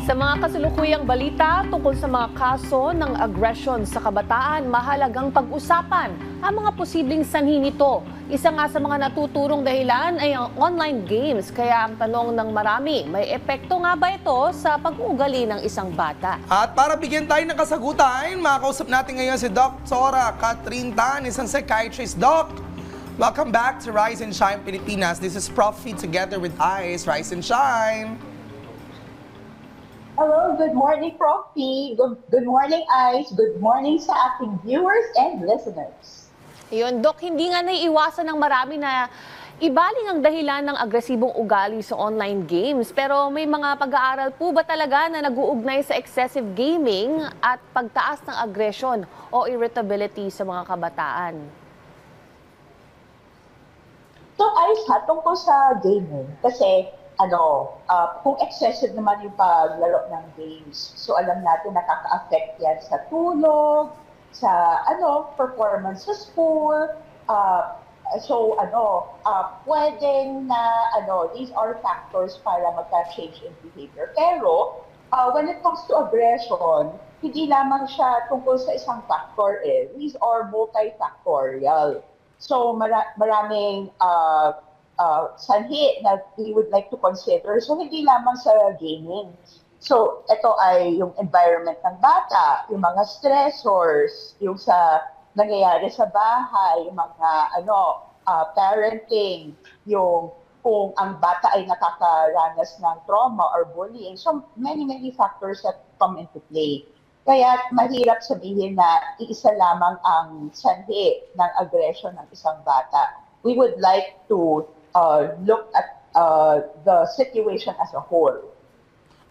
Sa mga kasalukuyang balita tungkol sa mga kaso ng aggression sa kabataan, mahalagang pag-usapan ang mga posibleng sanhi nito. Isa nga sa mga natuturong dahilan ay ang online games. Kaya ang tanong ng marami, may epekto nga ba ito sa pag-uugali ng isang bata? At para bigyan tayo ng kasagutan, makakausap natin ngayon si Dr. Catherine Tan, isang psychiatrist. Doc, welcome back to Rise and Shine Pilipinas. This is Prof. Together with Ice, Rise and Shine. Hello, good morning, Prof. Good morning, Ice. Good morning sa ating viewers and listeners. Yun, Dok, hindi nga naiiwasan ng marami na ibaling ang dahilan ng agresibong ugali sa online games. Pero may mga pag-aaral po ba talaga na nag-uugnay sa excessive gaming at pagtaas ng aggression o irritability sa mga kabataan? So, Ice, tungkol sa gaming, kasi kung excessive naman yung paglaro ng games, so alam natin nakaka-affect yan sa tulog, sa performance sa school. Pwedeng na these are factors para magka-change in behavior. Pero when it comes to aggression, hindi lamang siya tungkol sa isang factor. These are multifactorial. So maraming sanhi na we would like to consider. So, hindi lamang sa gaming. So, ito ay yung environment ng bata, yung mga stressors, yung sa nangyayari sa bahay, yung mga parenting, yung kung ang bata ay nakakaranas ng trauma or bullying. So, many factors that come into play. Kaya mahirap sabihin na iisa lamang ang sanhi ng aggression ng isang bata. We would like to look at the situation as a whole.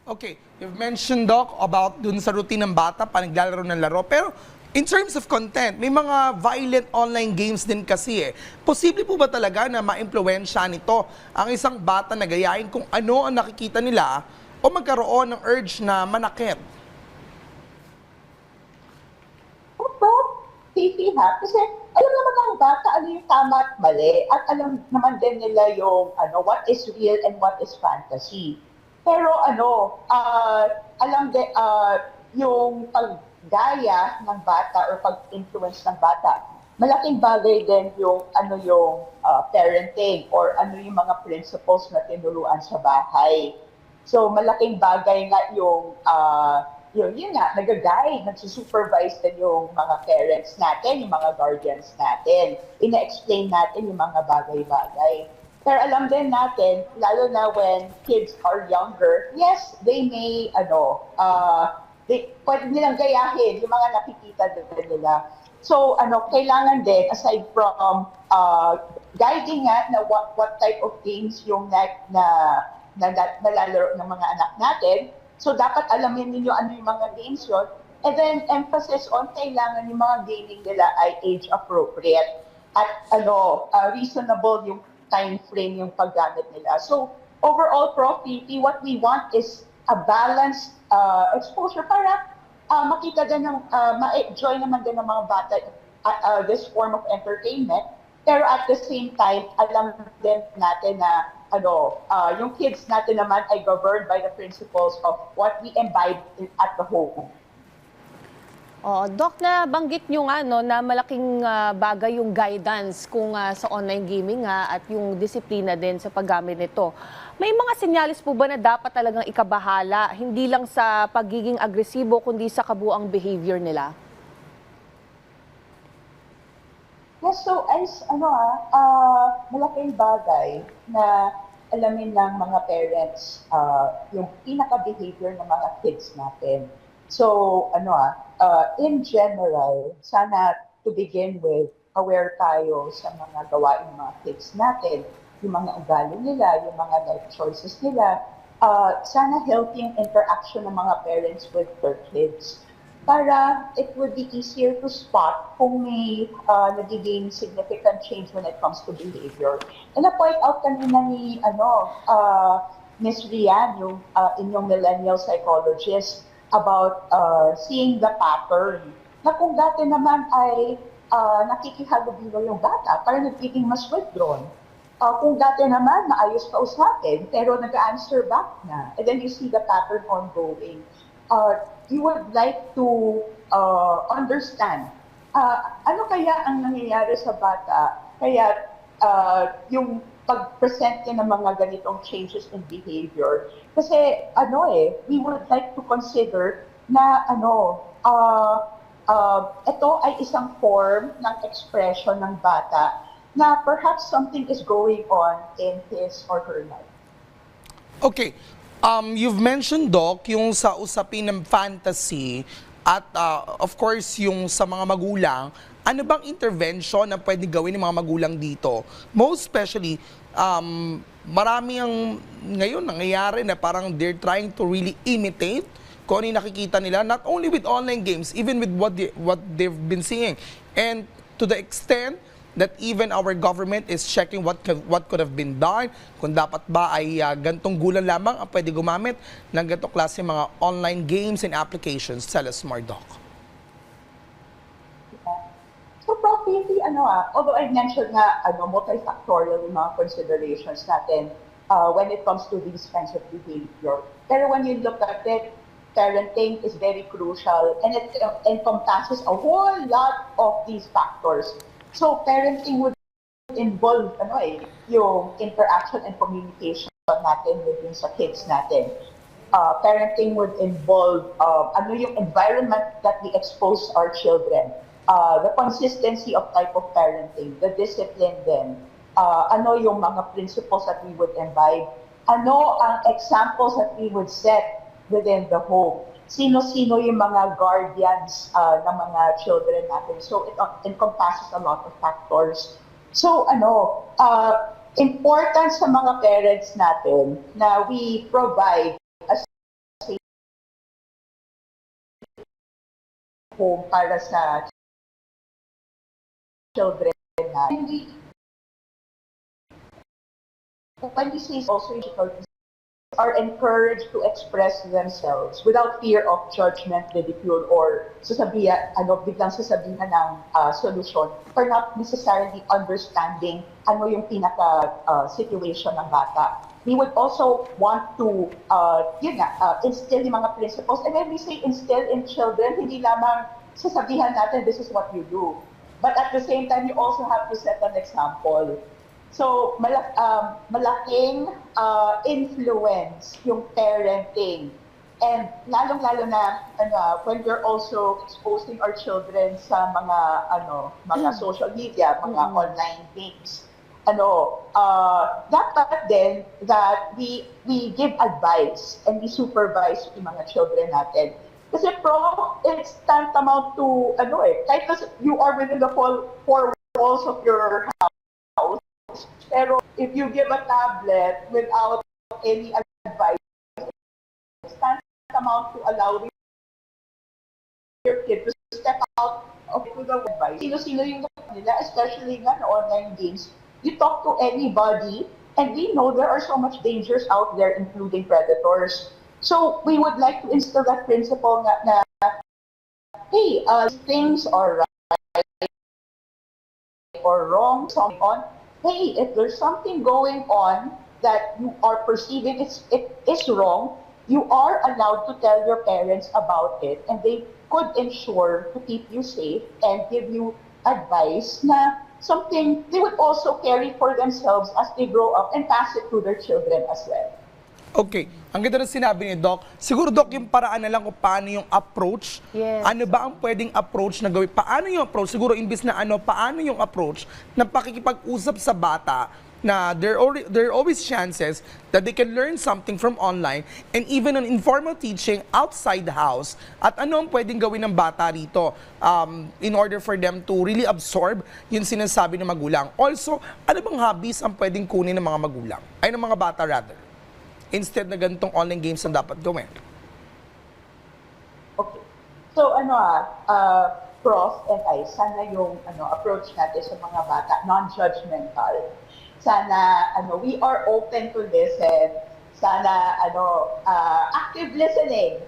Okay, you've mentioned, Doc, about dun sa routine ng bata, panaglalaro ng laro. Pero in terms of content, may mga violent online games din kasi. Posible po ba talaga na ma-impluwensya nito ang isang bata na gayahin kung ano ang nakikita nila o magkaroon ng urge na manakit? Fifi kasi alam naman ng bata ano yung tama at mali at alam naman din nila yung what is real and what is fantasy. Pero alam din yung paggaya ng bata or pag-influence ng bata. Malaking bagay din yung parenting or yung mga principles na tinuruan sa bahay. So malaking bagay nga yung yun nga, nag-guide, nagsusupervise din yung mga parents natin, yung mga guardians natin. Ina-explain natin yung mga bagay-bagay. Pero alam din natin, lalo na when kids are younger, yes, they may, pwede nilang gayahin yung mga nakikita din nila. So, kailangan din, aside from guiding nga na what type of games yung nalalaro ng mga anak natin, so, dapat alamin ninyo ano yung mga games yun. And then, emphasis on kailangan yung mga gaming nila ay age-appropriate at reasonable yung time frame yung paggamit nila. So, overall, Prof. P, what we want is a balanced exposure para makita din ma-enjoy naman din ng mga bata this form of entertainment. Pero at the same time, alam din natin na yung kids natin naman ay governed by the principles of what we imbibe at the home. Doc, na banggit nyo nga na malaking bagay yung guidance kung sa online gaming at yung disiplina din sa paggamit nito. May mga senyalis po ba na dapat talagang ikabahala, hindi lang sa pagiging agresibo, kundi sa kabuang behavior nila? Yes, so as malaking bagay na alamin ng mga parents yung pinaka-behavior ng mga kids natin. So, in general, sana to begin with, aware tayo sa mga gawain ng mga kids natin, yung mga ugali nila, yung mga life choices nila. Sana healthy yung interaction ng mga parents with their kids para it would be easier to spot kung may nagiging significant change when it comes to behavior. And na-point out kanina ni Ms. Rian, yung inyong millennial psychologist, about seeing the pattern. Na kung dati naman ay nakikihalubilo yung bata, parang nagiging mas withdrawn. Kung dati naman, maayos kausapin, pero nag-answer back na. And then you see the pattern ongoing. You would like to understand, ano kaya ang nangyayari sa bata? Kaya yung pag-present niya ng mga ganitong changes in behavior. Kasi we would like to consider na ito ay isang form ng expression ng bata na perhaps something is going on in his or her life. Okay. You've mentioned, Doc, yung sa usapin ng fantasy at of course yung sa mga magulang. Ano bang intervention na pwede gawin ng mga magulang dito? Most especially, marami ang ngayon nangyayari na parang they're trying to really imitate kung ano yung nakikita nila, not only with online games, even with what they've been seeing. And to the extent that even our government is checking what could have been done, kung dapat ba ay gantong gulang lamang ang pwede gumamit ng gantong klase mga online games and applications. Tell us more, Doc. So, Prof, really, although I mentioned nga, multifactorial yung mga considerations natin when it comes to these kinds of behavior. Pero when you look at it, parenting is very crucial and it encompasses a whole lot of these factors. So, parenting would involve, yung interaction and communication natin with sa kids natin. Parenting would involve, yung environment that we expose our children. The consistency of type of parenting, the discipline din, yung mga principles that we would imbibe, ang examples that we would set within the home, sino-sino yung mga guardians ng mga children natin. So it encompasses a lot of factors. So important sa mga parents natin na we provide a safe home para sa children na when we see also are encouraged to express themselves without fear of judgment, ridicule, or biglang sasabihan ng solusyon, or not necessarily understanding yung situation ng bata. We would also want to instill yung mga principles. And when we say instill in children, hindi lamang sasabihan natin, this is what you do. But at the same time, you also have to set an example. So, malaking influence yung parenting. And lalong-lalo na when we're also exposing our children sa mga social media, mga online games. Dapat din that we give advice and we supervise yung mga children natin. Kasi it's tantamount to kahit you are within the four walls of your house. Pero if you give a tablet without any advice, it's tantamount to allow your kid to step out of the advice. Sino-sino yung nila, especially nga na online games. You talk to anybody, and we know there are so much dangers out there, including predators. So we would like to instill that principle na hey, things are right or wrong, so on. Hey, if there's something going on that you are perceiving it is wrong, you are allowed to tell your parents about it, and they could ensure to keep you safe and give you advice na something they would also carry for themselves as they grow up and pass it to their children as well. Okay. Ang ganda ng sinabi ni Doc. Siguro, Doc, yung paraan na lang kung paano yung approach. Yes. Ano ba ang pwedeng approach na gawin? Paano yung approach? Siguro, imbis na paano yung approach na pakikipag-usap sa bata na there are always chances that they can learn something from online and even an informal teaching outside the house. At ano ang pwedeng gawin ng bata rito in order for them to really absorb yung sinasabi ng magulang. Also, ano bang hobbies ang pwedeng kunin ng mga magulang? Ay, ng mga bata rather. Instead na ganitong online games ang dapat gawin. Okay. So, Prof and I, sana yung approach natin sa mga bata, non-judgmental. Sana, we are open to listen. Sana, active listening.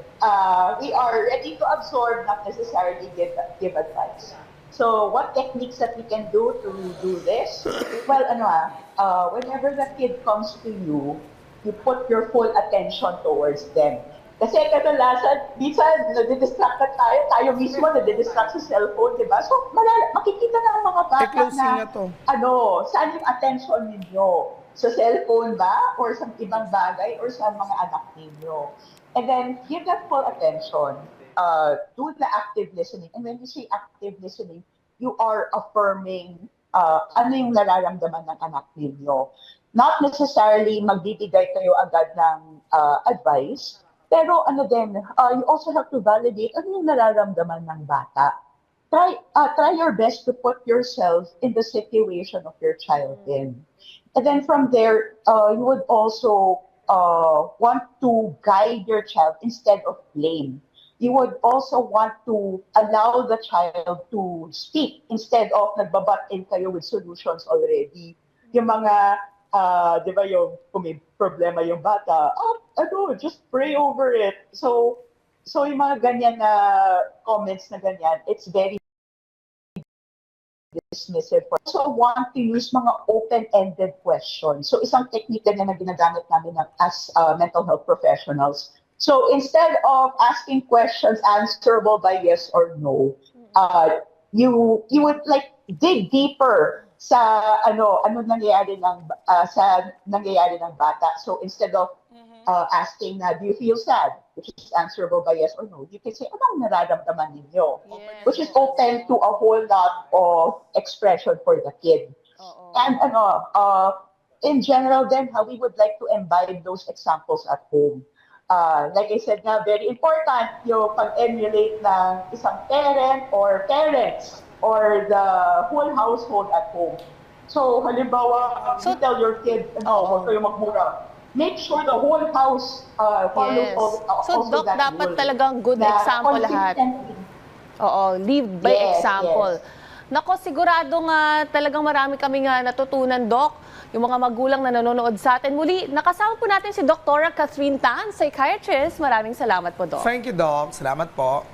We are ready to absorb, not necessarily give advice. So what techniques that we can do to do this? Well, whenever the kid comes to you, you put your full attention towards them. Kasi kadalasan, minsan, nadidistract na tayo mismo nadidistract sa cellphone, di ba? So, makikita na ang mga bata closing na, na to. saan yung attention ninyo? Sa cellphone ba? Or sa ibang bagay? Or sa mga anak ninyo? And then, give that full attention. Do the active listening. And when you say active listening, you are affirming ano yung nararamdaman ng anak ninyo. Not necessarily magbibigay kayo agad ng advice, pero you also have to validate ano yung nararamdaman ng bata. Try your best to put yourself in the situation of your child then. And then from there, you would also want to guide your child instead of blame. You would also want to allow the child to speak instead of nagbabat-in kayo with solutions already. Yung mga, di ba kung may problema yung bata, just pray over it. So yung mga ganyan na comments na ganyan, it's very dismissive. Also want to use mga open-ended questions. So isang technique ganyan na ginagamit namin as mental health professionals. So instead of asking questions answerable by yes or no, you would like dig deeper sa ano nangyayari ng bata. So instead of asking do you feel sad, which is answerable by yes or no, you can say anong nararamdaman ninyo, which is open to a whole lot of expression for the kid. And in general then how we would like to imbibe those examples at home. Like I said nga, very important yung pag-emulate ng isang parent or parents or the whole household at home. So, halimbawa, you tell your kid, huwag kayo magmura. Make sure the whole house follows also So, Doc, that dapat rule. talagang good Na example lahat. consistently. Lead by Yes, example. yes. Nako, sigurado nga talagang marami kami nga natutunan, Doc. Yung mga magulang na nanonood sa atin. Muli, nakasama po natin si Dr. Catherine Tan, psychiatrist. Maraming salamat po, Doc. Thank you, Doc. Salamat po.